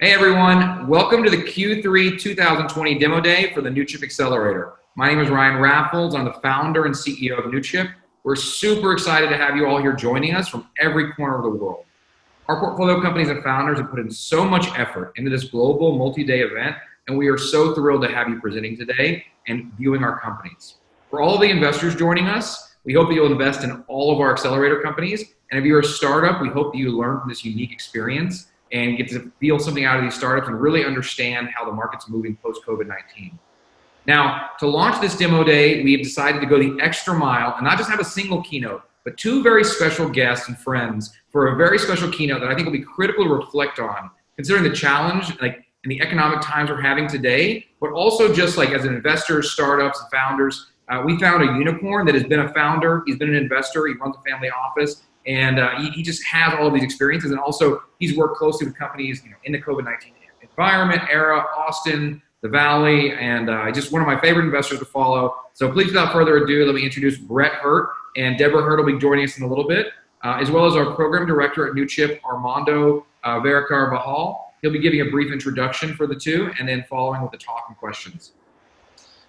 Hey everyone, welcome to the Q3 2020 demo day for the Newchip Accelerator. My name is Ryan Raffles. I'm the founder and CEO of Newchip. We're super excited to have you all here joining us from every corner of the world. Our portfolio companies and founders have put in so much effort into this global multi-day event, and we are so thrilled to have you presenting today and viewing our companies. For all of the investors joining us, we hope that you'll invest in all of our accelerator companies. And if you're a startup, we hope that you learn from this unique experience and get to feel something out of these startups and really understand how the market's moving post-COVID-19. Now, to launch this demo day, we have decided to go the extra mile and not just have a single keynote, but two very special guests and friends for a very special keynote that I think will be critical to reflect on, considering the challenge and the economic times we're having today, but also just like as an investor, startups, and founders. We found a unicorn that has been a founder, he's been an investor, he runs a family office, and he just has all of these experiences, and also he's worked closely with companies in the COVID-19 environment, era, Austin, the Valley, and just one of my favorite investors to follow. So please, without further ado, let me introduce Brett Hurt, and Debra Hurt will be joining us in a little bit, as well as our program director at Newchip, Armando Vera Carvajal. He'll be giving a brief introduction for the two, and then following with the talk and questions.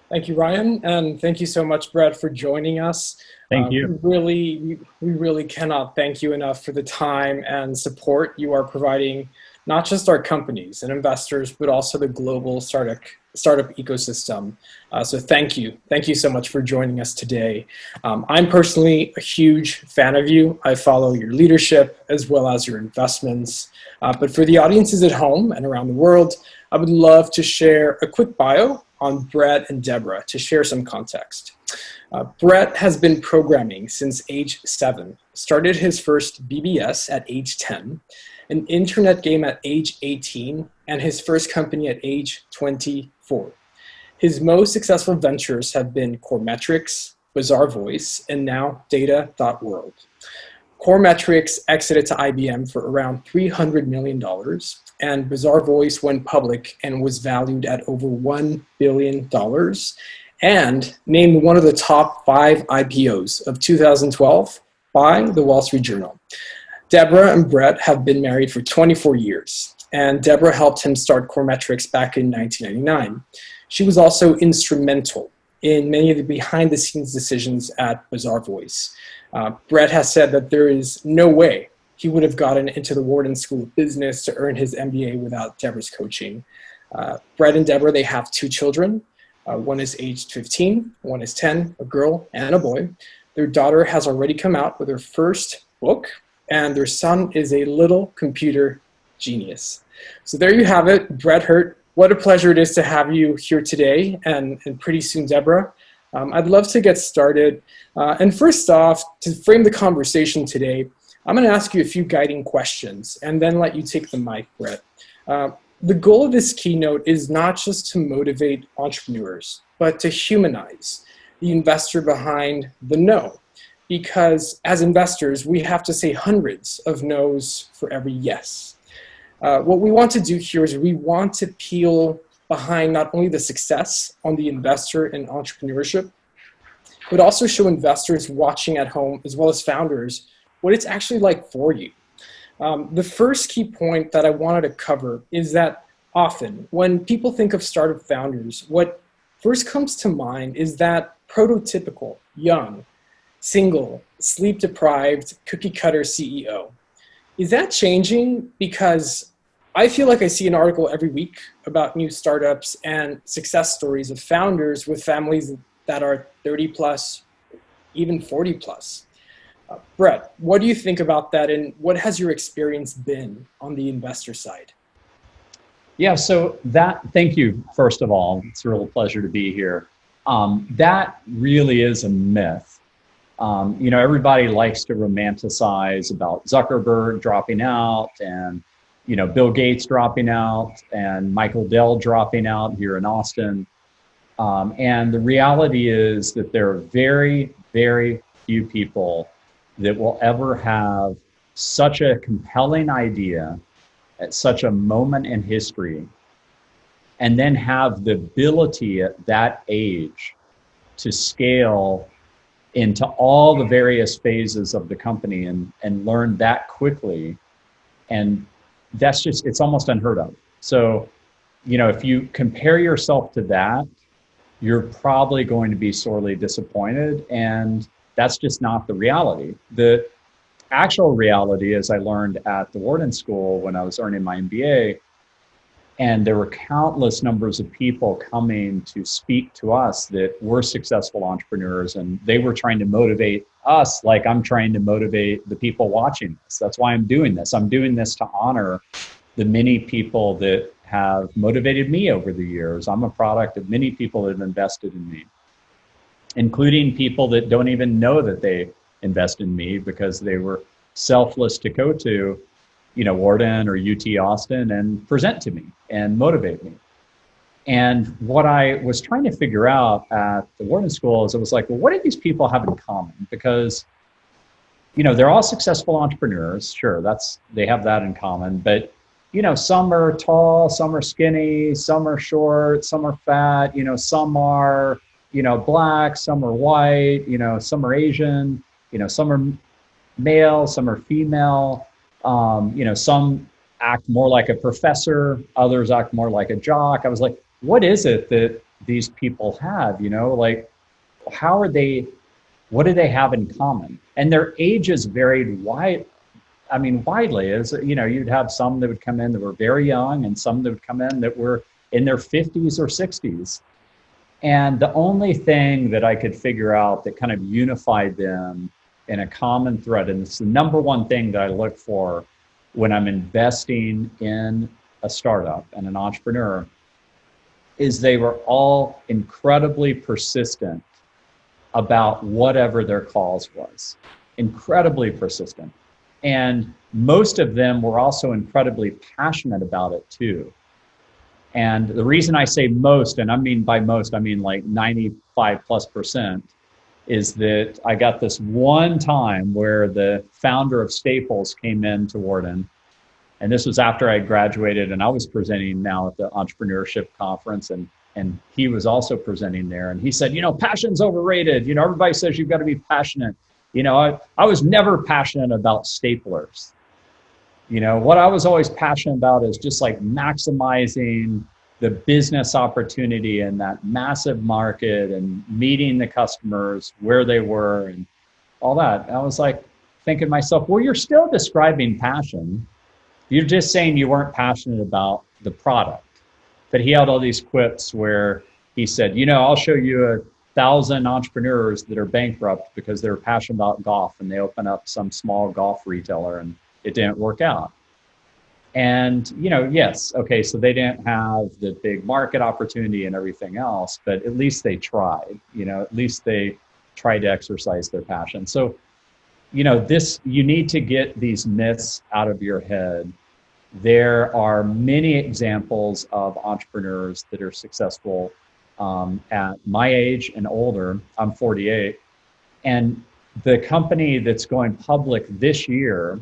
Thank you, Ryan, and thank you so much, Brett, for joining us. Thank you. We really cannot thank you enough for the time and support you are providing, not just our companies and investors, but also the global startup ecosystem. So thank you. Thank you so much for joining us today. I'm personally a huge fan of you. I follow your leadership as well as your investments. But for the audiences at home and around the world, I would love to share a quick bio on Brett and Debra to share some context. Brett has been programming since age 7, started his first BBS at age 10, an internet game at age 18, and his first company at age 24. His most successful ventures have been Coremetrics, Bazaarvoice, and now data.world. Coremetrics exited to IBM for around $300 million, and Bazaarvoice went public and was valued at over $1 billion, and named one of the top 5 IPOs of 2012 by the Wall Street Journal. Debra and Brett have been married for 24 years, and Debra helped him start Coremetrics back in 1999. She was also instrumental in many of the behind-the-scenes decisions at Bazaarvoice. Brett has said that there is no way he would have gotten into the Wharton School of Business to earn his MBA without Debra's coaching. Brett and Debra, they have 2 children. One is aged 15, one is 10, a girl and a boy. Their daughter has already come out with her first book, and their son is a little computer genius. So there you have it, Brett Hurt. What a pleasure it is to have you here today, and pretty soon, Debra. I'd love to get started. And first off, to frame the conversation today, I'm going to ask you a few guiding questions and then let you take the mic, Brett. The goal of this keynote is not just to motivate entrepreneurs, but to humanize the investor behind the no. Because as investors, we have to say hundreds of no's for every yes. What we want to do here is we want to peel behind not only the success on the investor and entrepreneurship, but also show investors watching at home, as well as founders, what it's actually like for you. The first key point that I wanted to cover is that often when people think of startup founders, what first comes to mind is that prototypical, young, single, sleep-deprived, cookie-cutter CEO. Is that changing? Because I feel like I see an article every week about new startups and success stories of founders with families that are 30 plus, even 40 plus. Brett, what do you think about that, and what has your experience been on the investor side? Yeah, so thank you, first of all. It's a real pleasure to be here. That really is a myth. Everybody likes to romanticize about Zuckerberg dropping out and Bill Gates dropping out and Michael Dell dropping out here in Austin. And the reality is that there are very, very few people that will ever have such a compelling idea at such a moment in history, and then have the ability at that age to scale into all the various phases of the company and learn that quickly. And that's just, it's almost unheard of. So, if you compare yourself to that, you're probably going to be sorely disappointed. And that's just not the reality. The actual reality, as I learned at the Wharton School when I was earning my MBA, and there were countless numbers of people coming to speak to us that were successful entrepreneurs, and they were trying to motivate us like I'm trying to motivate the people watching this. That's why I'm doing this. I'm doing this to honor the many people that have motivated me over the years. I'm a product of many people that have invested in me, including people that don't even know that they invest in me because they were selfless to go to, Wharton or UT Austin and present to me and motivate me. And what I was trying to figure out at the Wharton School is, it was like, well, what do these people have in common? Because, they're all successful entrepreneurs. Sure, they have that in common. But, some are tall, some are skinny, some are short, some are fat, some are, black, some are white, some are Asian, some are male, some are female. Some act more like a professor, others act more like a jock. I was like, what is it that these people have, how are they, what do they have in common? And their ages varied widely. As you'd have some that would come in that were very young and some that would come in that were in their 50s or 60s. And the only thing that I could figure out that kind of unified them in a common thread, and it's the number one thing that I look for when I'm investing in a startup and an entrepreneur, is they were all incredibly persistent about whatever their cause was. Incredibly persistent. And most of them were also incredibly passionate about it too. And the reason I say most, and I mean by most, I mean like 95+%, is that I got this one time where the founder of Staples came in to Wharton. And this was after I graduated, and I was presenting now at the Entrepreneurship conference, and he was also presenting there. And he said, passion's overrated. Everybody says you've got to be passionate. I was never passionate about staplers. What I was always passionate about is just like maximizing the business opportunity in that massive market and meeting the customers where they were and all that. And I was like thinking to myself, well, you're still describing passion. You're just saying you weren't passionate about the product. But he had all these quips where he said, I'll show you 1,000 entrepreneurs that are bankrupt because they're passionate about golf and they open up some small golf retailer and it didn't work out. And, yes, okay, so they didn't have the big market opportunity and everything else, but at least they tried, at least they tried to exercise their passion. So, you need to get these myths out of your head. There are many examples of entrepreneurs that are successful at my age and older. I'm 48. And the company that's going public this year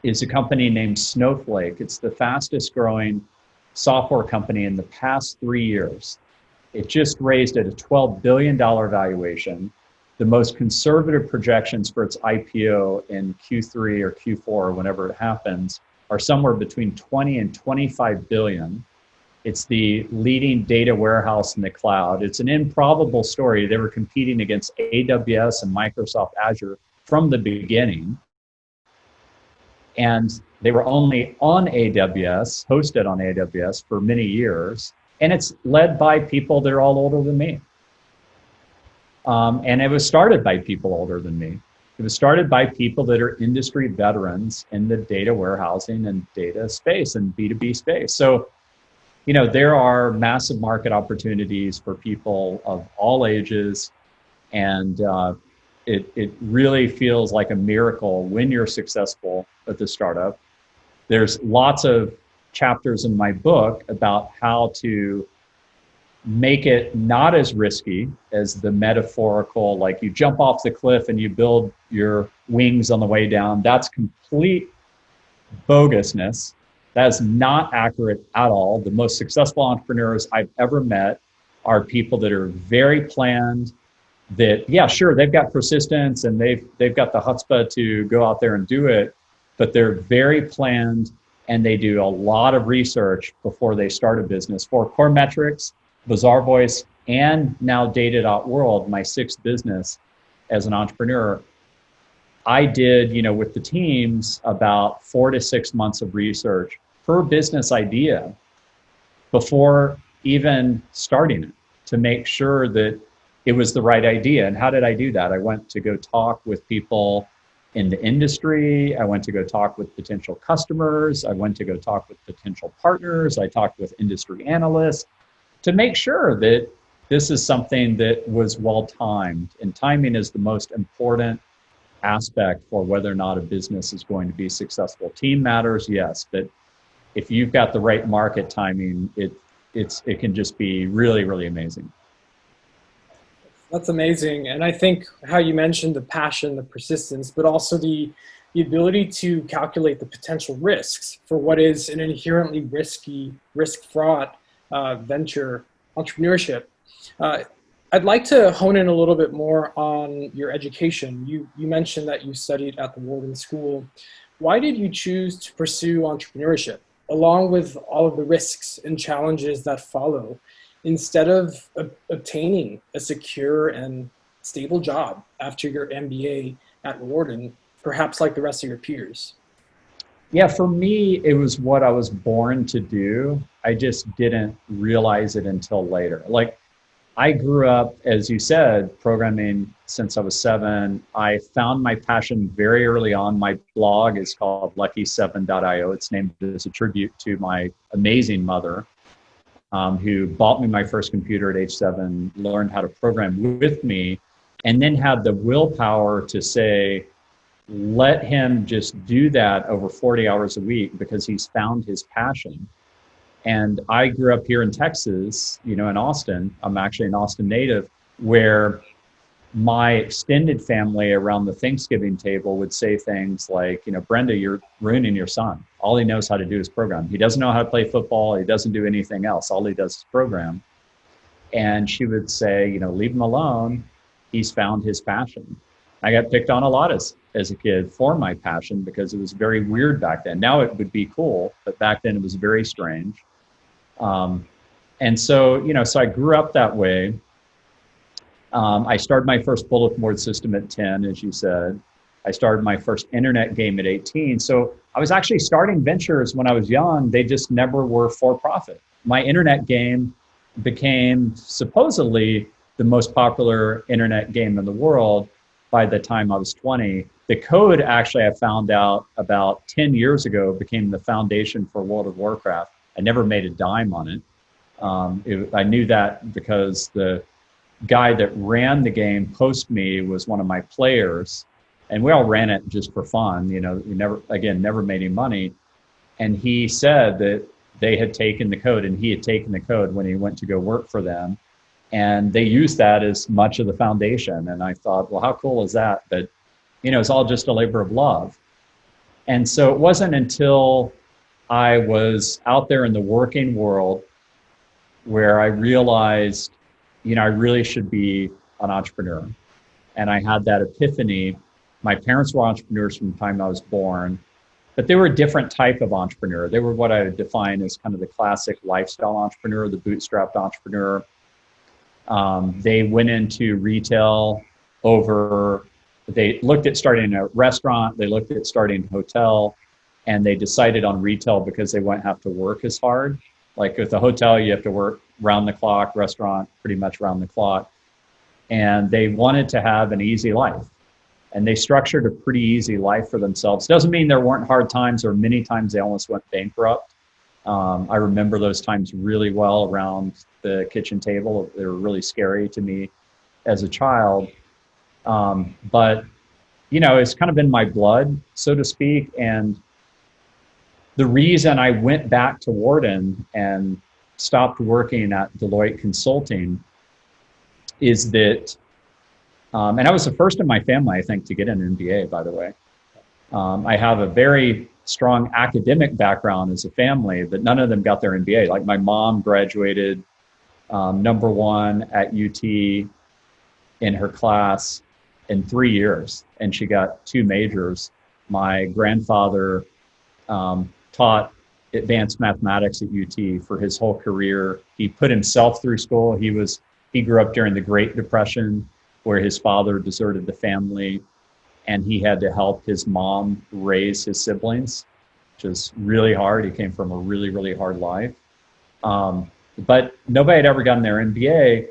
is a company named Snowflake. It's the fastest growing software company in the past 3 years. It just raised at a $12 billion valuation. The most conservative projections for its IPO in Q3 or Q4, whenever it happens, are somewhere between 20 and 25 billion. It's the leading data warehouse in the cloud. It's an improbable story. They were competing against AWS and Microsoft Azure from the beginning. And they were only on AWS, hosted on AWS for many years. And it's led by people that are all older than me. And it was started by people older than me. It was started by people that are industry veterans in the data warehousing and data space and B2B space. So, there are massive market opportunities for people of all ages. And it really feels like a miracle when you're successful at the startup. There's lots of chapters in my book about how to make it not as risky as the metaphorical, like you jump off the cliff and you build your wings on the way down. That's complete bogusness. That is not accurate at all. The most successful entrepreneurs I've ever met are people that are very planned, that, yeah, sure, they've got persistence and they've got the chutzpah to go out there and do it, but they're very planned and they do a lot of research before they start a business. For Coremetrics, Bazaarvoice, and now data.world, my sixth business as an entrepreneur, I did, with the teams about 4 to 6 months of research per business idea before even starting it to make sure that it was the right idea. And how did I do that? I went to go talk with people in the industry. I went to go talk with potential customers. I went to go talk with potential partners. I talked with industry analysts to make sure that this is something that was well timed. And timing is the most important aspect for whether or not a business is going to be successful. Team matters, yes, but if you've got the right market timing, it can just be really, really amazing. That's amazing. And I think how you mentioned the passion, the persistence, but also the ability to calculate the potential risks for what is an inherently risky, risk-fraught venture entrepreneurship. I'd like to hone in a little bit more on your education. You mentioned that you studied at the Wharton School. Why did you choose to pursue entrepreneurship, along with all of the risks and challenges that follow, instead of obtaining a secure and stable job after your MBA at Wharton, perhaps like the rest of your peers? Yeah, for me, it was what I was born to do. I just didn't realize it until later. Like, I grew up, as you said, programming since I was 7. I found my passion very early on. My blog is called lucky7.io. It's named as a tribute to my amazing mother, who bought me my first computer at age 7, learned how to program with me, and then had the willpower to say, let him just do that over 40 hours a week because he's found his passion. And I grew up here in Texas, in Austin. I'm actually an Austin native, where my extended family around the Thanksgiving table would say things like, Brenda, you're ruining your son. All he knows how to do is program. He doesn't know how to play football. He doesn't do anything else. All he does is program. And she would say, leave him alone. He's found his passion. I got picked on a lot as a kid for my passion because it was very weird back then. Now it would be cool, but back then it was very strange. And so, so I grew up that way. I started my first bulletin board system at 10, as you said. I started my first internet game at 18. So I was actually starting ventures when I was young. They just never were for profit. My internet game became supposedly the most popular internet game in the world by the time I was 20. The code, actually, I found out about 10 years ago, became the foundation for World of Warcraft. I never made a dime on it. I knew that because the guy that ran the game post me was one of my players, and we all ran it just for fun. We never made any money. And he said that they had taken the code, and he had taken the code when he went to go work for them. And they used that as much of the foundation. And I thought, well, how cool is that? But, it's all just a labor of love. And so it wasn't until I was out there in the working world where I realized, I really should be an entrepreneur. And I had that epiphany. My parents were entrepreneurs from the time I was born, but they were a different type of entrepreneur. They were what I would define as kind of the classic lifestyle entrepreneur, the bootstrapped entrepreneur. They went into retail they looked at starting a restaurant, they looked at starting a hotel, and they decided on retail because they wouldn't have to work as hard. Like with a hotel, you have to work round the clock, restaurant, pretty much round the clock. And they wanted to have an easy life. And they structured a pretty easy life for themselves. Doesn't mean there weren't hard times, or many times they almost went bankrupt. I remember those times really well around the kitchen table. They were really scary to me as a child. But, it's kind of in my blood, so to speak. And the reason I went back to Wharton and stopped working at Deloitte Consulting is that, and I was the first in my family, I think, to get an MBA, by the way. I have a very strong academic background as a family, but none of them got their MBA. Like my mom graduated #1 at UT in her class in 3 years, and she got 2 majors. My grandfather taught advanced mathematics at UT for his whole career. He put himself through school. He grew up during the Great Depression, where his father deserted the family, and he had to help his mom raise his siblings, which is really hard. He came from a really, really hard life. But nobody had ever gotten their MBA.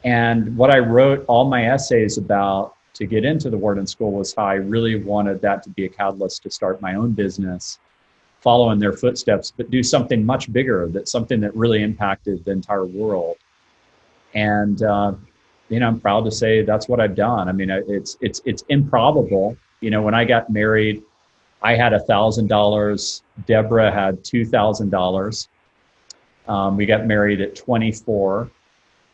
And what I wrote all my essays about to get into the Wharton School was how I really wanted that to be a catalyst to start my own business, follow in their footsteps, but do something much bigger, something that really impacted the entire world. And I'm proud to say that's what I've done. I mean, it's improbable. When I got married, I had $1,000. Debra had $2,000. We got married at 24,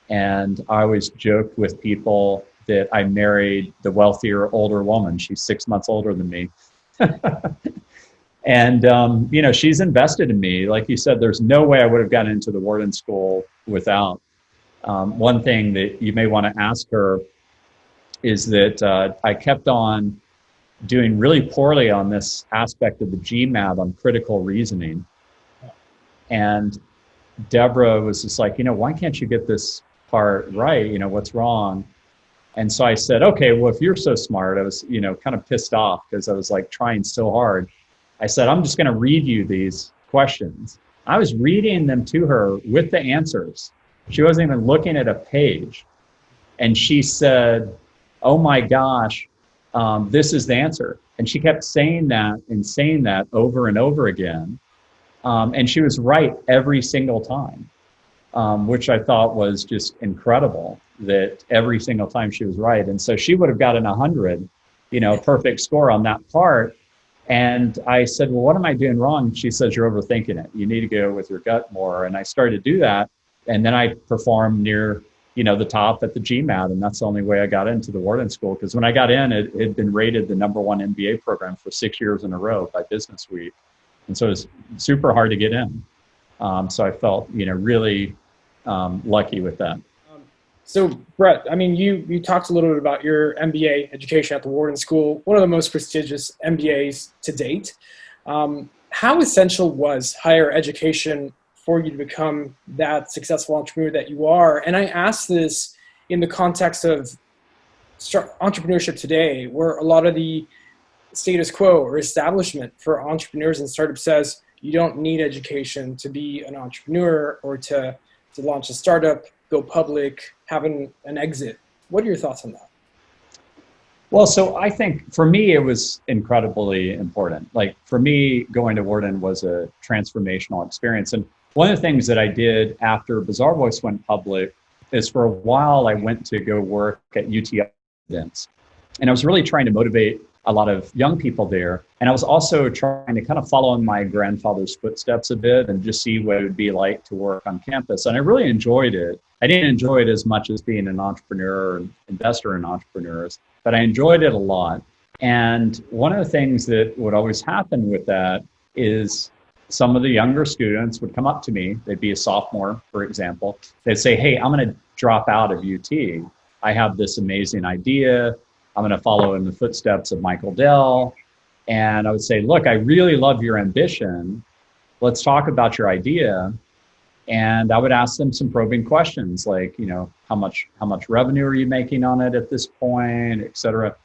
and I always joked with people that I married the wealthier, older woman. She's 6 months older than me. And, she's invested in me. Like you said, there's no way I would have gotten into the Wharton School without. One thing that you may want to ask her is that I kept on doing really poorly on this aspect of the GMAT on critical reasoning. And Debra was just like, why can't you get this part right? What's wrong? And so I said, okay, well, if you're so smart, I was, kind of pissed off because I was like trying so hard. I said, I'm just going to read you these questions. I was reading them to her with the answers. She wasn't even looking at a page. And she said, oh my gosh, this is the answer. And she kept saying that over and over again. And she was right every single time, which I thought was just incredible, that every single time she was right. And so she would have gotten 100, perfect score on that part. And I said, well, what am I doing wrong? She says, you're overthinking it. You need to go with your gut more. And I started to do that. And then I performed near, the top at the GMAT. And that's the only way I got into the Wharton School. Because when I got in, it had been rated the #1 MBA program for 6 years in a row by Business Week. And so it's super hard to get in. So I felt, really lucky with that. So Brett, I mean, you talked a little bit about your MBA education at the Wharton School, one of the most prestigious MBAs to date. How essential was higher education for you to become that successful entrepreneur that you are? And I ask this in the context of entrepreneurship today, where a lot of the status quo or establishment for entrepreneurs and startups says you don't need education to be an entrepreneur or to launch a startup, go public, have an exit. What are your thoughts on that? Well, so I think for me, it was incredibly important. Like for me, going to Wharton was a transformational experience. And one of the things that I did after Bazaarvoice went public is for a while, I went to go work at UT events. And I was really trying to motivate a lot of young people there. And I was also trying to kind of follow in my grandfather's footsteps a bit and just see what it would be like to work on campus. And I really enjoyed it. I didn't enjoy it as much as being an entrepreneur and investor in entrepreneurs, but I enjoyed it a lot. And one of the things that would always happen with that is some of the younger students would come up to me. They'd be a sophomore, for example. They'd say, hey, I'm going to drop out of UT. I have this amazing idea. I'm going to follow in the footsteps of Michael Dell. And I would say, look, I really love your ambition. Let's talk about your idea. And I would ask them some probing questions like, how much revenue are you making on it at this point, et cetera.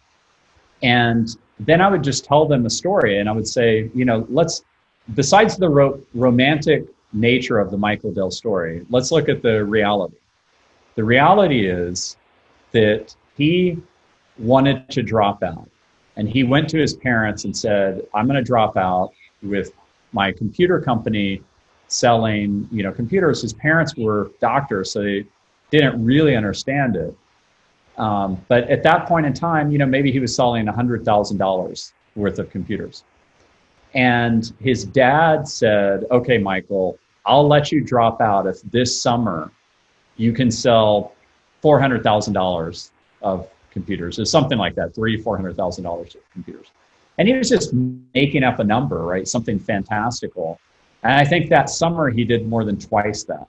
And then I would just tell them a story. And I would say, besides the romantic nature of the Michael Dell story, let's look at the reality. The reality is that he wanted to drop out. And he went to his parents and said, I'm going to drop out with my computer company selling, computers. His parents were doctors, so they didn't really understand it. But at that point in time, maybe he was selling $100,000 worth of computers. And his dad said, okay, Michael, I'll let you drop out if this summer you can sell $400,000 of computers. It's something like that, $400,000 of computers. And he was just making up a number, right? Something fantastical. And I think that summer he did more than twice that.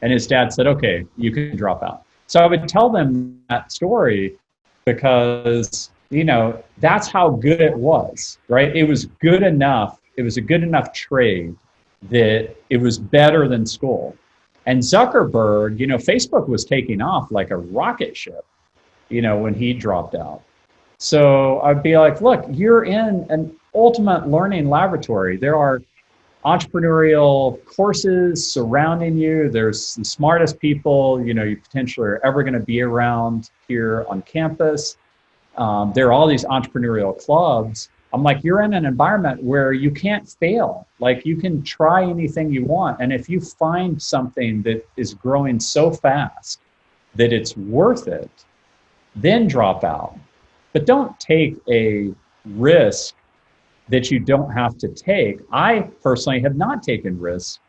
And his dad said, okay, you can drop out. So I would tell them that story because, that's how good it was, right? It was good enough it was a good enough trade that it was better than school. And Zuckerberg, you know, Facebook was taking off like a rocket ship, you know, when he dropped out. So I'd be like, look, you're in an ultimate learning laboratory. There are entrepreneurial courses surrounding you. There's the smartest people, you know, you potentially are ever going to be around here on campus. There are all these entrepreneurial clubs. I'm like, you're in an environment where you can't fail. Like, you can try anything you want. And if you find something that is growing so fast that it's worth it, then drop out. But don't take a risk that you don't have to take. I personally have not taken risks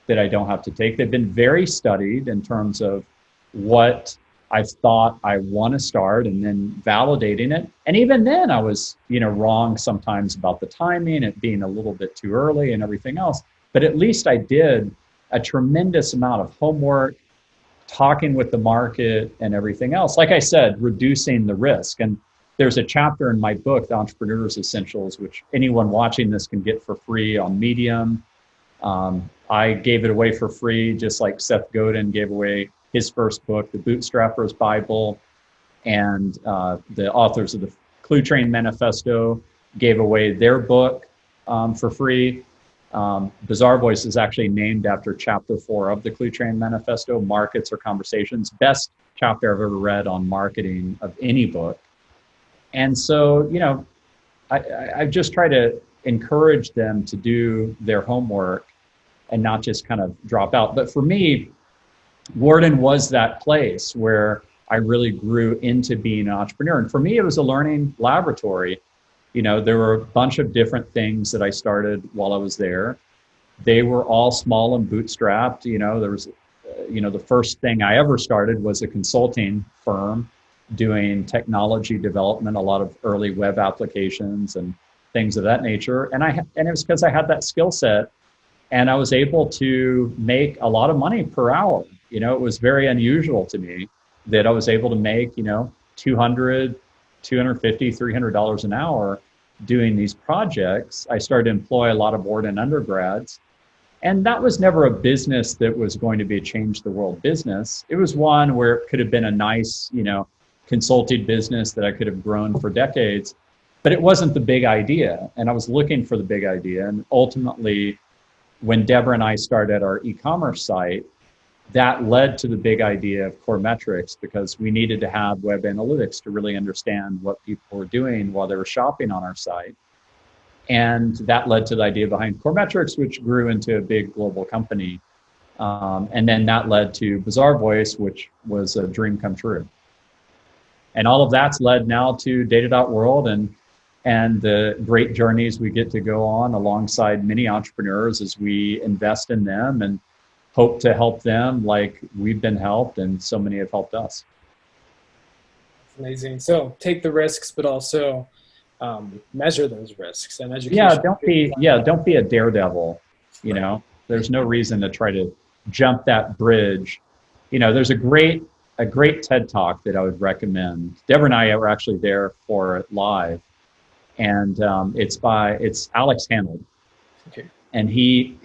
that I don't have to take. They've been very studied in terms of what I've thought I want to start and then validating it. And even then I was, you know, wrong sometimes about the timing, it being a little bit too early and everything else. But at least I did a tremendous amount of homework, talking with the market and everything else. Like I said, reducing the risk. And there's a chapter in my book, The Entrepreneur's Essentials, which anyone watching this can get for free on Medium. I gave it away for free, just like Seth Godin gave away his first book, The Bootstrapper's Bible, and the authors of the Clue Train Manifesto gave away their book for free. Bazaarvoice is actually named after chapter 4 of the Clue Train Manifesto, Markets or Conversations. Best chapter I've ever read on marketing of any book. And so, you know, I just try to encourage them to do their homework and not just kind of drop out. But for me, Wharton was that place where I really grew into being an entrepreneur. And for me, it was a learning laboratory. You know, there were a bunch of different things that I started while I was there. They were all small and bootstrapped. You know, there was, you know, the first thing I ever started was a consulting firm doing technology development, a lot of early web applications and things of that nature. And it was because I had that skill set and I was able to make a lot of money per hour. You know, it was very unusual to me that I was able to make, you know, $200, $250, $300 an hour doing these projects. I started to employ a lot of Wharton undergrads. And that was never a business that was going to be a change the world business. It was one where it could have been a nice, you know, consulting business that I could have grown for decades, but it wasn't the big idea. And I was looking for the big idea. And ultimately, when Debra and I started our e-commerce site, that led to the big idea of Coremetrics, because we needed to have web analytics to really understand what people were doing while they were shopping on our site. And that led to the idea behind Coremetrics, which grew into a big global company. And then that led to Bazaarvoice, which was a dream come true. And all of that's led now to data.world and the great journeys we get to go on alongside many entrepreneurs as we invest in them and hope to help them like we've been helped and so many have helped us. That's amazing. So take the risks, but also measure those risks and education. Don't be a daredevil. You know, there's no reason to try to jump that bridge. You know, there's a great TED Talk that I would recommend. Debra and I were actually there for it live. And it's Alex Honnold. Okay. And he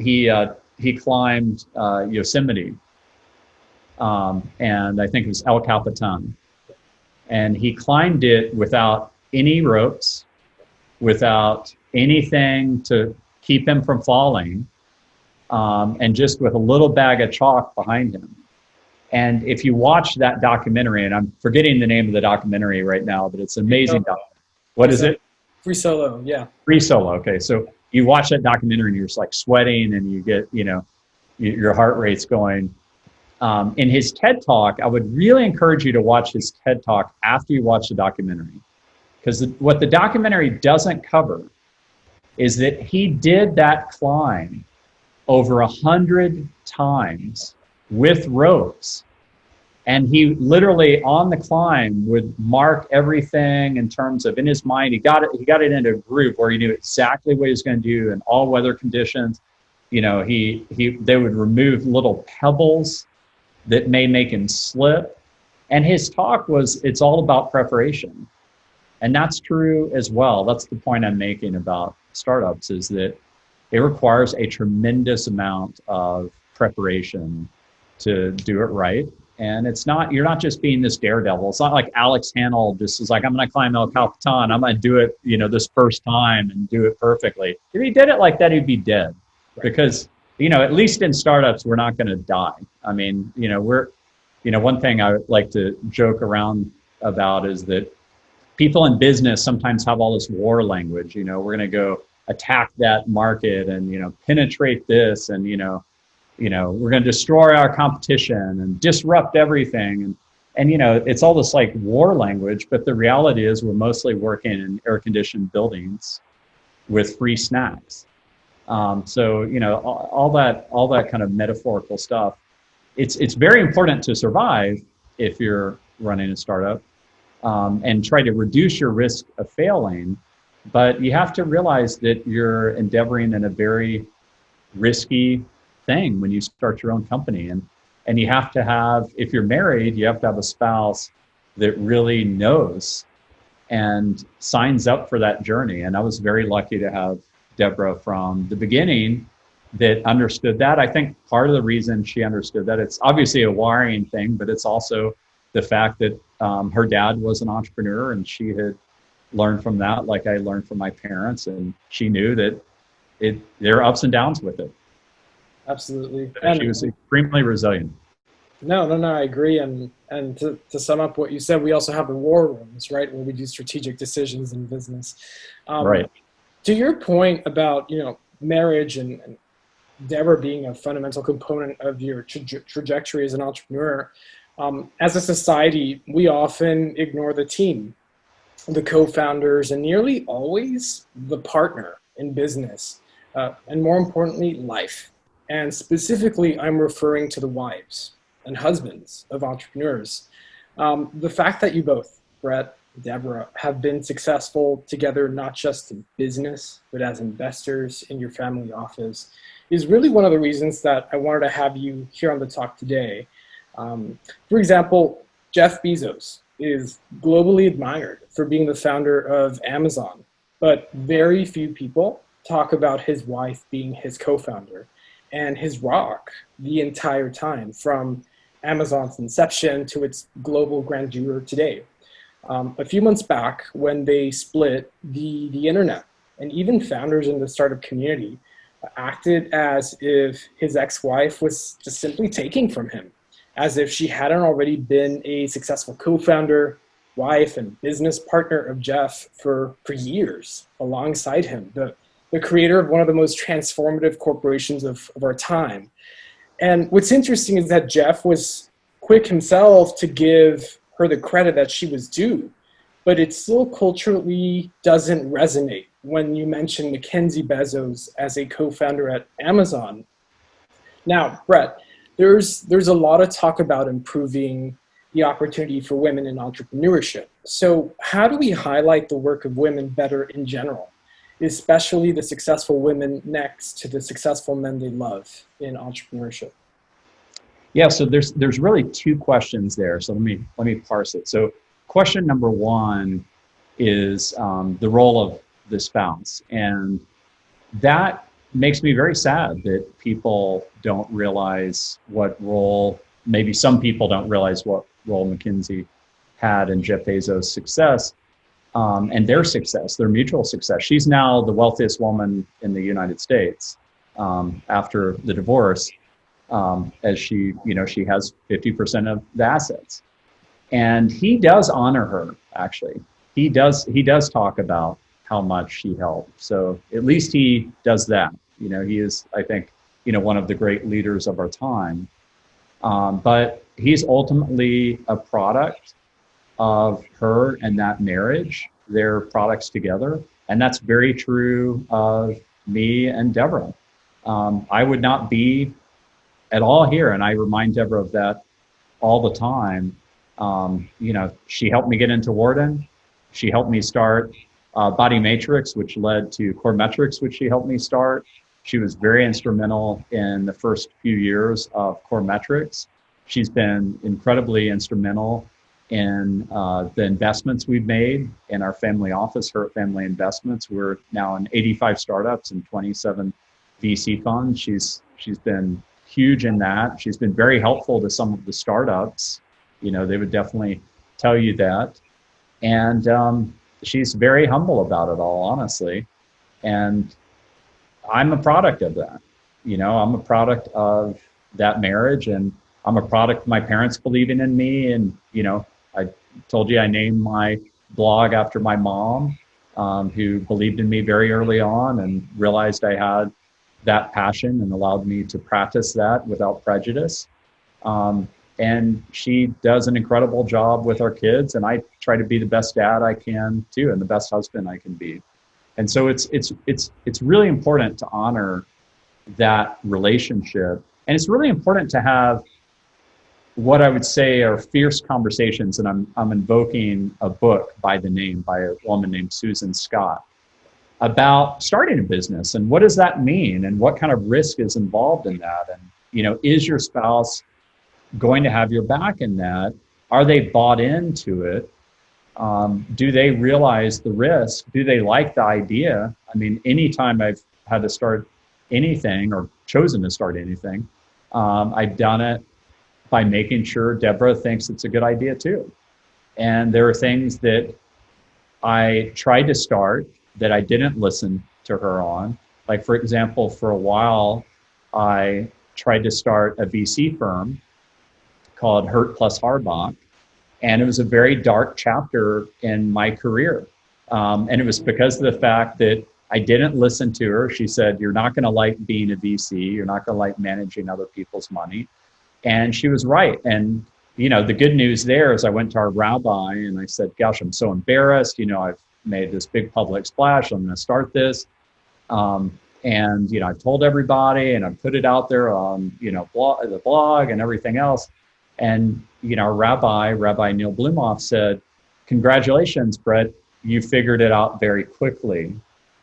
climbed Yosemite. And I think it was El Capitan. And he climbed it without any ropes, without anything to keep him from falling, and just with a little bag of chalk behind him. And if you watch that documentary, and I'm forgetting the name of the documentary right now, but it's an amazing documentary. What is it? Free Solo, yeah. Free Solo, okay. So you watch that documentary and you're just like sweating and you get, you know, your heart rate's going. In his TED Talk, I would really encourage you to watch his TED Talk after you watch the documentary. Because what the documentary doesn't cover is that he did that climb over 100 times with ropes. And he literally on the climb would mark everything in terms of, in his mind, he got it into a groove where he knew exactly what he was going to do in all weather conditions. You know, they would remove little pebbles that may make him slip. And his talk was, it's all about preparation. And that's true as well. That's the point I'm making about startups, is that it requires a tremendous amount of preparation to do it right. And you're not just being this daredevil. It's not like Alex Honnold just is like, I'm going to climb El Capitan. I'm going to do it, this first time and do it perfectly. If he did it like that, he'd be dead. Right. Because, at least in startups, we're not going to die. I mean, one thing I like to joke around about is that people in business sometimes have all this war language. We're going to go attack that market and, penetrate this and, we're going to destroy our competition and disrupt everything. And it's all this like war language, but the reality is we're mostly working in air-conditioned buildings with free snacks. So, all that kind of metaphorical stuff, it's very important to survive if you're running a startup, and try to reduce your risk of failing. But you have to realize that you're endeavoring in a very risky thing when you start your own company. And you have to have, if you're married, you have to have a spouse that really knows and signs up for that journey. And I was very lucky to have Debra from the beginning that understood that. I think part of the reason she understood that, it's obviously a wiring thing, but it's also the fact that her dad was an entrepreneur and she had learned from that, like I learned from my parents, and she knew that there are ups and downs with it. Absolutely. And she was extremely resilient. No, I agree. And to sum up what you said, we also have the war rooms, right, where we do strategic decisions in business. Right. To your point about, marriage and Debra being a fundamental component of your trajectory as an entrepreneur, as a society, we often ignore the team, the co-founders, and nearly always the partner in business, and more importantly, life. And specifically, I'm referring to the wives and husbands of entrepreneurs. The fact that you both, Brett, Debra, have been successful together, not just in business, but as investors in your family office, is really one of the reasons that I wanted to have you here on the talk today. For example, Jeff Bezos is globally admired for being the founder of Amazon, but very few people talk about his wife being his co-founder and his rock the entire time, from Amazon's inception to its global grandeur today. A few months back, when they split, the internet and even founders in the startup community acted as if his ex-wife was just simply taking from him, as if she hadn't already been a successful co-founder, wife, and business partner of Jeff for years alongside him, the creator of one of the most transformative corporations of our time. And what's interesting is that Jeff was quick himself to give her the credit that she was due, but it still culturally doesn't resonate when you mention Mackenzie Bezos as a co-founder at Amazon. Now, Brett, there's a lot of talk about improving the opportunity for women in entrepreneurship. So how do we highlight the work of women better in general, especially the successful women next to the successful men they love in entrepreneurship? Yeah, so there's really two questions there. So let me parse it. So question number one is the role of the spouse, and that makes me very sad that people don't realize what role, maybe some people don't realize what role Mackenzie had in Jeff Bezos' success, and their success, their mutual success. She's now the wealthiest woman in the United States after the divorce, as she has 50% of the assets. And he does honor her, actually. He does talk about how much she helped. So at least he does that. He is, I think, one of the great leaders of our time. But he's ultimately a product of her and that marriage, their products together. And that's very true of me and Debra. I would not be at all here, and I remind Debra of that all the time. She helped me get into Wharton. She helped me start Body Matrix, which led to Coremetrics, which she helped me start. She was very instrumental in the first few years of Coremetrics. She's been incredibly instrumental in the investments we've made in our family office, Hurt Family Investments. We're now in 85 startups in 27 VC funds. She's been huge in that. She's been very helpful to some of the startups. You know, they would definitely tell you that. And she's very humble about it all, honestly. And I'm a product of that. You know, I'm a product of that marriage, and I'm a product of my parents believing in me. And, you know, I told you I named my blog after my mom, who believed in me very early on and realized I had that passion and allowed me to practice that without prejudice. And she does an incredible job with our kids, and I try to be the best dad I can too, and the best husband I can be. And so it's really important to honor that relationship, and it's really important to have what I would say are fierce conversations. And I'm invoking a book by a woman named Susan Scott about starting a business, and what does that mean, and what kind of risk is involved in that, and, you know, is your spouse going to have your back in that? Are they bought into it? Do they realize the risk? Do they like the idea? I mean, anytime I've had to start anything or chosen to start anything, I've done it by making sure Debra thinks it's a good idea too. And there are things that I tried to start that I didn't listen to her on. Like, for example, for a while, I tried to start a VC firm called Hurt plus Harbach. And it was a very dark chapter in my career. And it was because of the fact that I didn't listen to her. She said, you're not going to like being a VC. You're not going to like managing other people's money. And she was right. And, you know, the good news there is I went to our rabbi and I said, gosh, I'm so embarrassed. You know, I've made this big public splash. I'm going to start this. And, you know, I've told everybody and I've put it out there on, you know, the blog and everything else. And, you know, our Rabbi Neil Blumoff said, congratulations, Brett, you figured it out very quickly.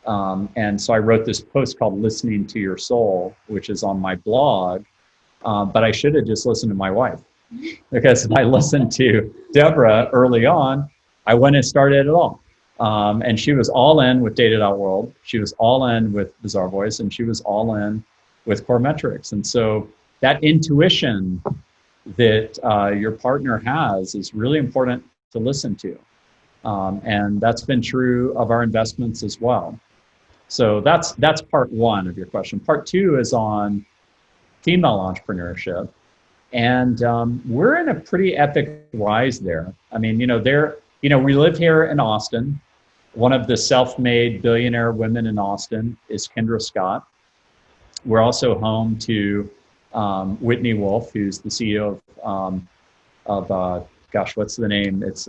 And so I wrote this post called Listening to Your Soul, which is on my blog. But I should have just listened to my wife, because if I listened to Debra early on, I wouldn't have started at all. And she was all in with data.world. She was all in with Bazaarvoice, and she was all in with Coremetrics. And so that intuition that your partner has is really important to listen to. And that's been true of our investments as well. So that's part one of your question. Part two is on female entrepreneurship. And we're in a pretty epic rise there. I mean, you know, we live here in Austin. One of the self-made billionaire women in Austin is Kendra Scott. We're also home to Whitney Wolf, who's the CEO of gosh, what's the name? It's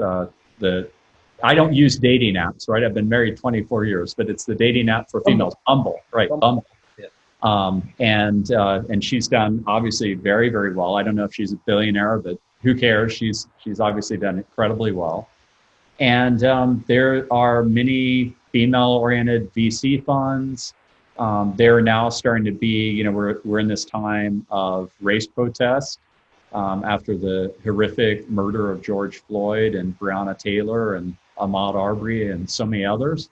I don't use dating apps, right? I've been married 24 years, but it's the dating app for females, Bumble, right? Bumble. Yeah. And she's done obviously very, very well. I don't know if she's a billionaire, but who cares? She's obviously done incredibly well. And there are many female-oriented VC funds. They're now starting to be, you know, we're in this time of race protest after the horrific murder of George Floyd and Breonna Taylor and Ahmaud Arbery and so many others.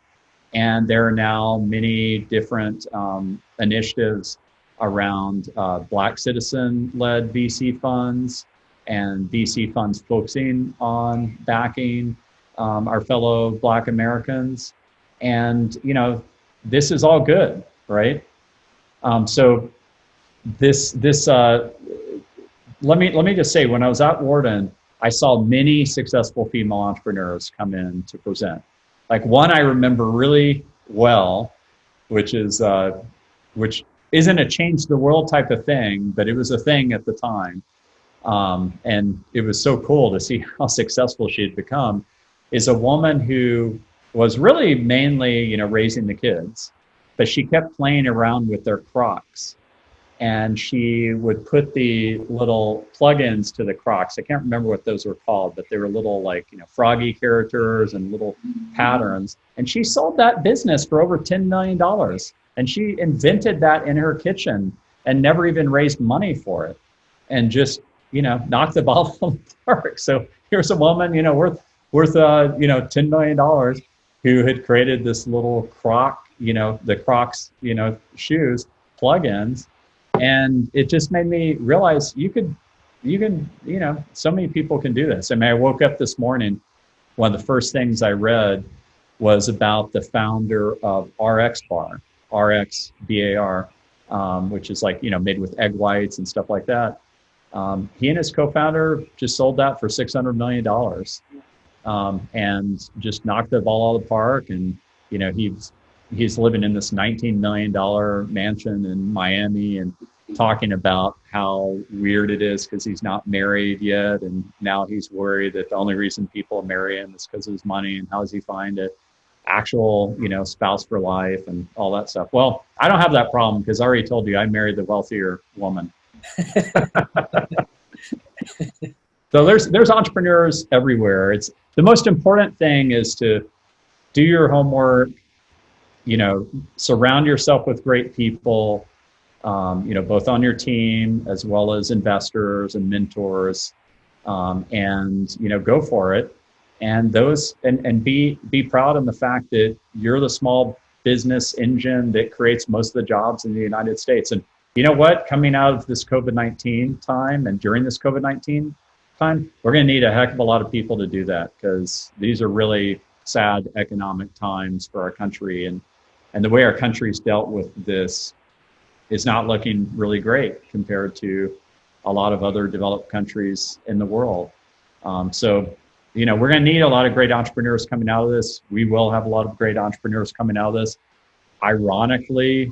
And there are now many different initiatives around Black citizen-led VC funds and VC funds focusing on backing our fellow Black Americans. And, you know, this is all good, right? So let me just say, when I was at Wharton, I saw many successful female entrepreneurs come in to present. Like one I remember really well, which isn't a change the world type of thing, but it was a thing at the time. And it was so cool to see how successful she had become, is a woman who was really mainly, you know, raising the kids, but she kept playing around with their Crocs. And she would put the little plugins to the Crocs. I can't remember what those were called, but they were little, like, you know, froggy characters and little patterns. And she sold that business for over $10 million. And she invented that in her kitchen and never even raised money for it, and just, you know, knocked the ball from the park. So here's a woman, you know, worth you know, $10 million, who had created this little Croc, you know, the Crocs, you know, shoes, plugins. And it just made me realize you can, so many people can do this. I mean, I woke up this morning, one of the first things I read was about the founder of RX Bar, RXBAR, which is like, made with egg whites and stuff like that. He and his co-founder just sold that for $600 million and just knocked the ball out of the park. And, he's living in this $19 million mansion in Miami and talking about how weird it is because he's not married yet. And now he's worried that the only reason people marry him is because of his money, and how does he find an actual, spouse for life and all that stuff. Well, I don't have that problem because I already told you I married the wealthier woman. So there's entrepreneurs everywhere. It's the most important thing is to do your homework, surround yourself with great people, both on your team as well as investors and mentors, and go for it. And be proud in the fact that you're the small business engine that creates most of the jobs in the United States. And you know what? Coming out of this COVID-19 time and during this COVID-19 time, we're going to need a heck of a lot of people to do that, because these are really sad economic times for our country. And the way our country's dealt with this is not looking really great compared to a lot of other developed countries in the world. So we're going to need a lot of great entrepreneurs coming out of this. We will have a lot of great entrepreneurs coming out of this. Ironically,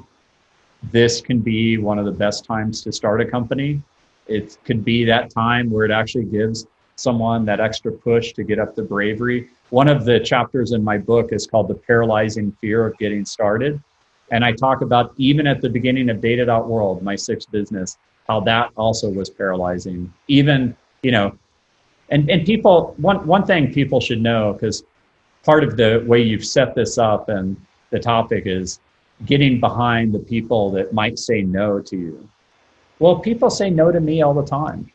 this can be one of the best times to start a company. It could be that time where it actually gives someone that extra push to get up the bravery. One of the chapters in my book is called The Paralyzing Fear of Getting Started. And I talk about, even at the beginning of data.world, my sixth business, how that also was paralyzing. Even, and people, one thing people should know, because part of the way you've set this up and the topic is getting behind the people that might say no to you. Well, people say no to me all the time.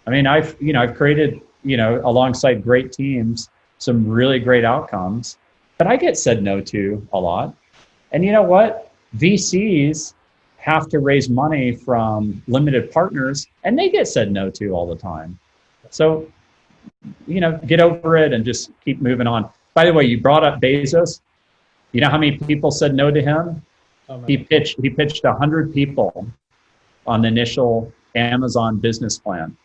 I mean, I've created, alongside great teams, some really great outcomes, but I get said no to a lot. And you know what? VCs have to raise money from limited partners, and they get said no to all the time. So, get over it and just keep moving on. By the way, you brought up Bezos. You know how many people said no to him? He pitched 100 people on the initial Amazon business plan.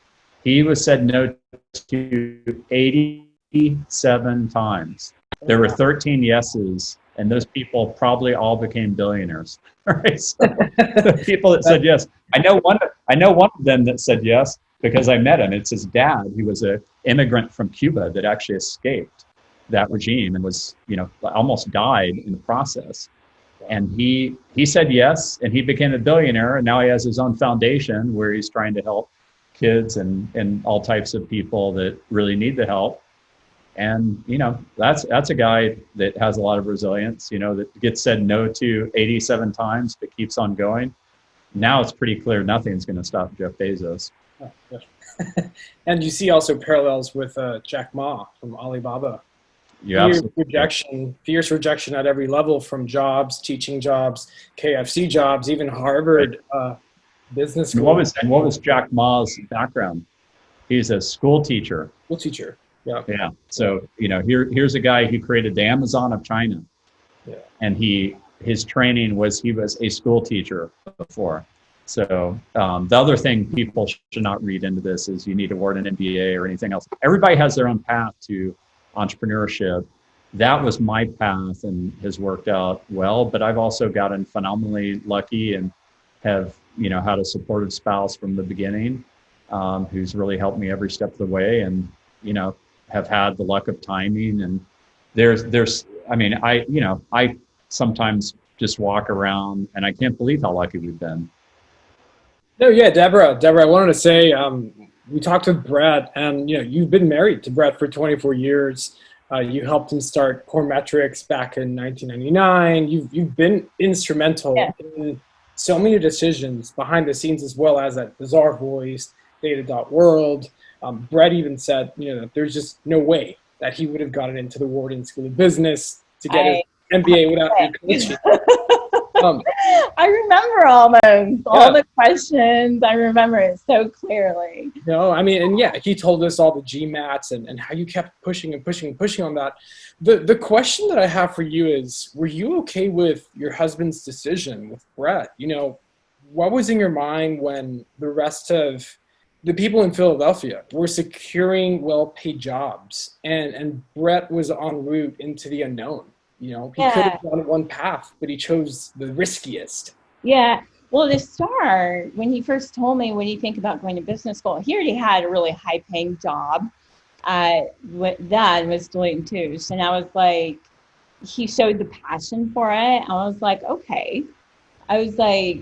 He was said no to 87 times. There were 13 yeses, and those people probably all became billionaires. Right? So the people that said yes, I know one of them that said yes because I met him. It's his dad. He was an immigrant from Cuba that actually escaped that regime and was, almost died in the process. And he said yes, and he became a billionaire, and now he has his own foundation where he's trying to help kids and all types of people that really need the help. And that's a guy that has a lot of resilience, that gets said no to 87 times but keeps on going. Now it's pretty clear nothing's going to stop Jeff Bezos. Oh, yeah. And you see also parallels with Jack Ma from Alibaba. Fierce rejection at every level, from jobs, teaching jobs, KFC jobs, even Harvard business school. And what was Jack Ma's background? He's a school teacher. School teacher. Yeah. Yeah. So, here's a guy who created the Amazon of China. Yeah. And his training was, he was a school teacher before. So the other thing people should not read into this is you need to award an MBA or anything else. Everybody has their own path to entrepreneurship. That was my path and has worked out well, but I've also gotten phenomenally lucky and have, had a supportive spouse from the beginning, who's really helped me every step of the way, and, have had the luck of timing. And I sometimes just walk around and I can't believe how lucky we've been. No, yeah, Debra, I wanted to say, we talked to Brett, and you've been married to Brett for 24 years. You helped him start Coremetrics back in 1999. You've been instrumental in so many decisions behind the scenes, as well as at Bazaarvoice, data.world. Brett even said, there's just no way that he would have gotten into the Wharton School of Business to get his MBA without your coaching. I remember all the questions. I remember it so clearly. No, I mean, and yeah, he told us all the GMATs and how you kept pushing and pushing and pushing on that. The question that I have for you is, were you okay with your husband's decision with Brett? You know, what was in your mind when the rest of the people in Philadelphia were securing well-paid jobs and Brett was en route into the unknown? You know, he could have gone one path, but he chose the riskiest. Yeah. Well, to start, when he first told me, what do you think about going to business school? He already had a really high-paying job. That was Deloitte & Touche. And I was like, he showed the passion for it. I was like, okay. I was like,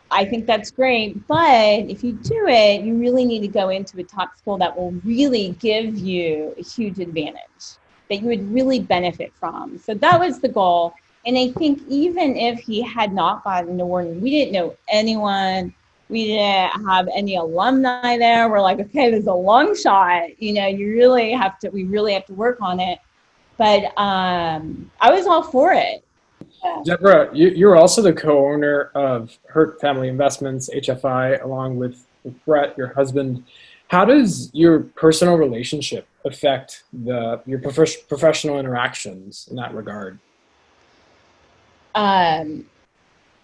I think that's great. But if you do it, you really need to go into a top school that will really give you a huge advantage that you would really benefit from. So that was the goal. And I think even if he had not gotten to Wharton, we didn't know anyone. We didn't have any alumni there. We're like, okay, there's a long shot. You know, we really have to work on it. But I was all for it. Yeah. Debra, you're also the co-owner of Hurt Family Investments, HFI, along with Brett, your husband. How does your personal relationship affect your professional interactions in that regard?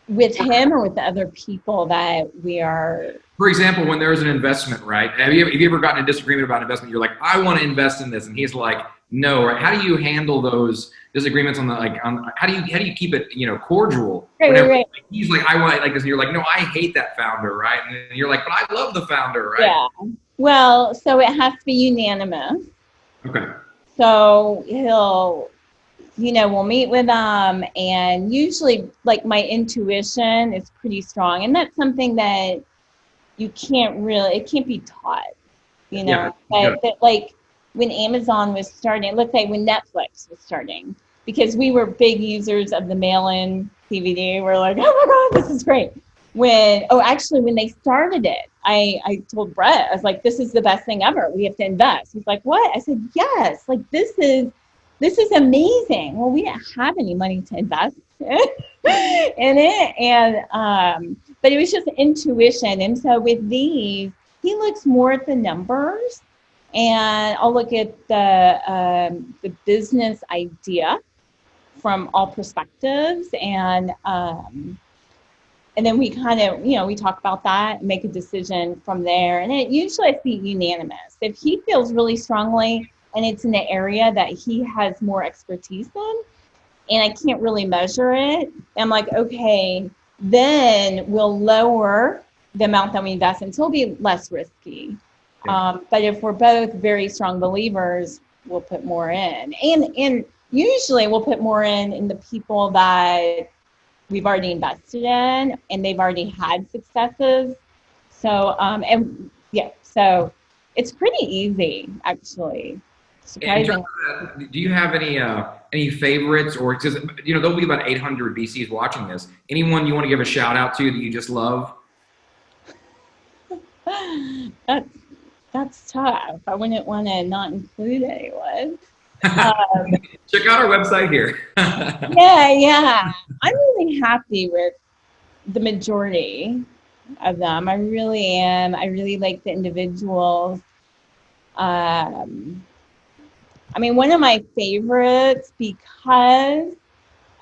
With him or with the other people that we are? For example, when there's an investment, right? Have you ever gotten a disagreement about investment? You're like, I want to invest in this, and he's like, no. Right? How do you handle those disagreements how do you keep it, cordial? Right. He's like, I want it like this, and you're like, no, I hate that founder, right? And you're like, but I love the founder, right? Yeah. Well, so it has to be unanimous. Okay. So we'll meet with them, and usually, like, my intuition is pretty strong, and that's something that it can't be taught, Yeah. But like when Amazon was starting, let's say when Netflix was starting, because we were big users of the mail-in DVD, we're like, oh my God, this is great. When they started it, I told Brett, I was like, this is the best thing ever. We have to invest. He's like, what? I said, yes, like this is amazing. Well, we didn't have any money to invest in it. And, but it was just intuition. And so with these, he looks more at the numbers, and I'll look at the business idea from all perspectives. And then we kind of, we talk about that and make a decision from there. And it usually has to be unanimous. If he feels really strongly and it's in an area that he has more expertise in, and I can't really measure it, I'm like, okay, then we'll lower the amount that we invest in, so it'll be less risky. Yeah. But if we're both very strong believers, we'll put more in. And usually we'll put more in the people that we've already invested in and they've already had successes. So, so it's pretty easy, actually. Surprising. Do you have any favorites, or because there'll be about 800 VCs watching this? Anyone you want to give a shout out to that you just love? That's tough. I wouldn't want to not include anyone. Check out our website here. Yeah. I'm really happy with the majority of them. I really am. I really like the individuals. One of my favorites, because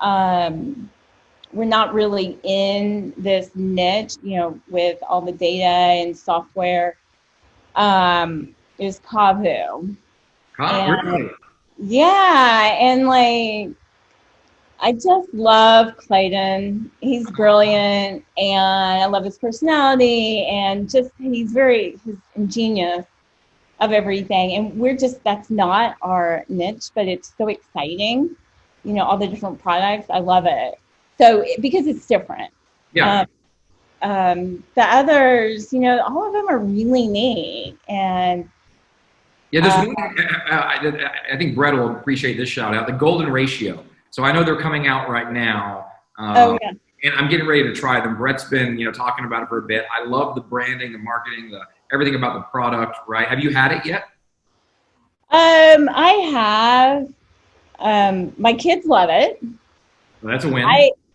we're not really in this niche, with all the data and software, is Kavu. Really? Yeah, and I just love Clayton. He's brilliant, and I love his personality, and just he's ingenious of everything. And that's not our niche, but it's so exciting, all the different products. I love it. So, because it's different. Yeah. The others, all of them are really neat. And yeah, there's one, I think Brett will appreciate this shout out, the golden ratio. So I know they're coming out right now. Yeah. And I'm getting ready to try them. Brett's been, talking about it for a bit. I love the branding, the marketing, everything about the product, right? Have you had it yet? I have. My kids love it. Well, that's a win.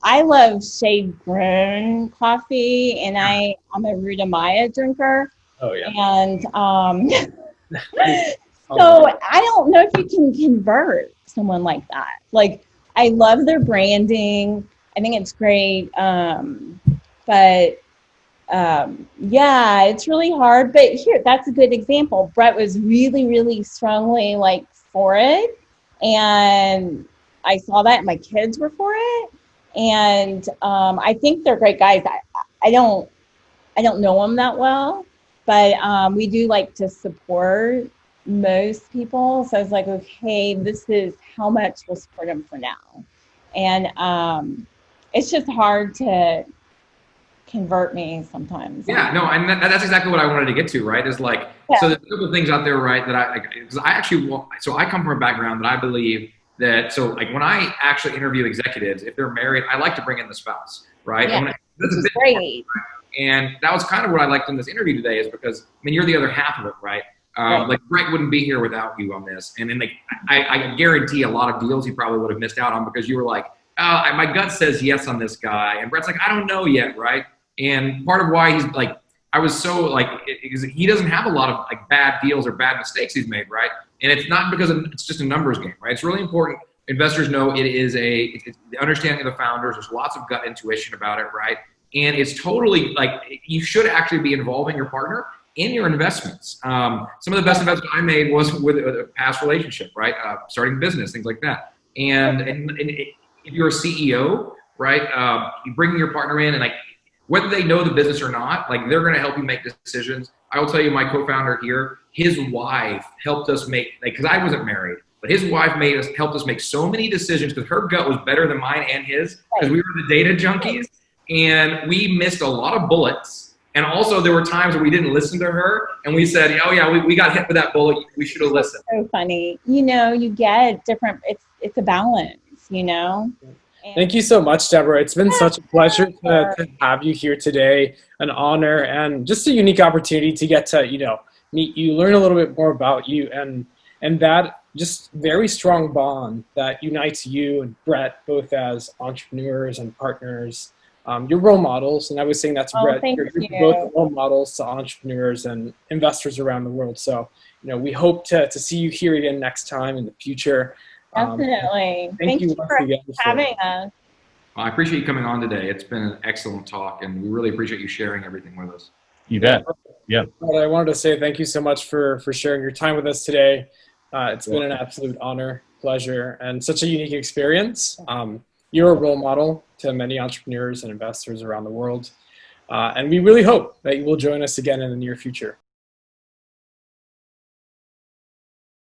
I love shade grown coffee, and I'm a Rudamaya drinker. Oh yeah. And Oh, so I don't know if you can convert someone like that. Like, I love their branding. I think it's great. But yeah, it's really hard. But here, that's a good example. Brett was really, really strongly like for it. And I saw that, and my kids were for it. And I think they're great guys. I don't know them that well, but we do like to support most people. So I was like, okay, this is how much we'll support them for now. And it's just hard to convert me sometimes. Yeah, no, and that's exactly what I wanted to get to, right? Is like, Yeah. so there's a couple of things out there, right, that because I actually, so I come from a background that I believe that, so like when I actually interview executives, if they're married, I like to bring in the spouse, right? Yeah, which is great. And that was kind of what I liked in this interview today, is because, I mean, you're the other half of it, right? Right. Like Brett wouldn't be here without you on this. And then like, I guarantee a lot of deals he probably would have missed out on because you were like, my gut says yes on this guy. And Brett's like, I don't know yet, right? And part of why he's like, I was so like, he doesn't have a lot of like bad deals or bad mistakes he's made, right? And it's not because it's just a numbers game, right? It's really important. Investors know it's the understanding of the founders. There's lots of gut intuition about it, right? And it's totally like, you should actually be involving your partner in your investments. Some of the best investments I made was with a past relationship, right? Starting a business, things like that. And if you're a CEO, right? You bring your partner in, and like, whether they know the business or not, like, they're going to help you make decisions. I will tell you, my co-founder here, his wife helped us make, like, because I wasn't married, but his wife helped us make so many decisions because her gut was better than mine and his, because we were the data junkies, and we missed a lot of bullets. And also there were times where we didn't listen to her, and we said, oh yeah, we got hit with that bullet. We should have listened. So funny. You know, you get different, it's a balance, you know? Thank you so much, Deborah. It's been such a pleasure to have you here today. An honor, and just a unique opportunity to get to, meet you, learn a little bit more about you, and that just very strong bond that unites you and Brett, both as entrepreneurs and partners. You're role models, and I was saying that to Brett. You're both role models to entrepreneurs and investors around the world. So, we hope to see you here again next time in the future. Definitely. Thank you for having us. Well, I appreciate you coming on today. It's been an excellent talk, and we really appreciate you sharing everything with us. You bet. Yeah. Well, I wanted to say thank you so much for sharing your time with us today. It's been an absolute honor, pleasure, and such a unique experience. You're a role model to many entrepreneurs and investors around the world. And we really hope that you will join us again in the near future.